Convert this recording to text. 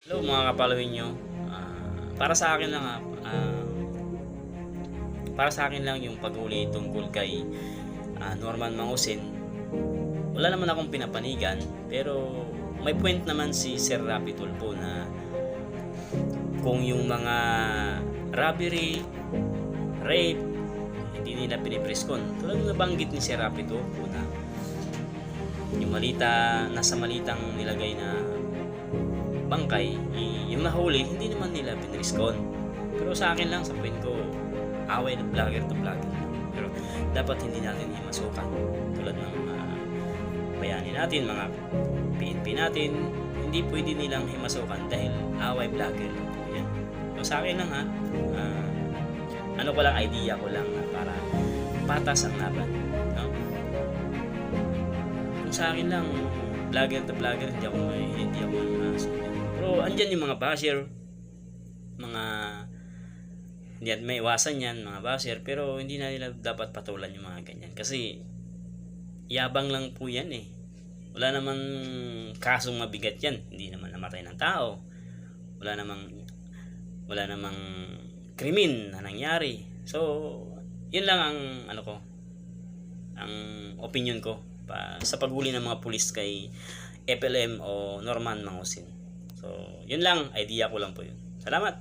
Hello mga kapalawin nyo. Para sa akin lang para sa akin lang yung paghuli tungkol kay Norman Mangusin. Wala naman akong pinapanigan, pero may point naman si Sir Rapi Tulfo na kung yung mga robbery, rape, hindi nila pinipreskon. Tulad na nabanggit ni Sir Rapi Tulfo na yung nasa malitang nilagay na bangkay, yung nahuli, hindi naman nila pinriskon. Pero sa akin lang, sa point ko, away ng vlogger to vlogger. Pero dapat hindi natin himasukan. Tulad ng bayani natin, mga PNP natin, hindi pwede nilang himasukan dahil away vlogger lang po yan. So sa akin lang ano ko lang, idea ko lang para patas ang laban. No? Kung sa akin lang, vlogger to vlogger, hindi ako pero andyan yung mga basher, mga hindi at may iwasan yan, mga basher, pero hindi na nila dapat patulan yung mga ganyan. Kasi yabang lang po yan eh. Wala namang kasong mabigat yan. Hindi naman namatay ng tao. Wala namang krimen na nangyari. So, yun lang ang ang opinion ko sa paghuli ng mga pulis kay FLM o Norman Mangusin. So, yun lang, idea ko lang po yun. Salamat!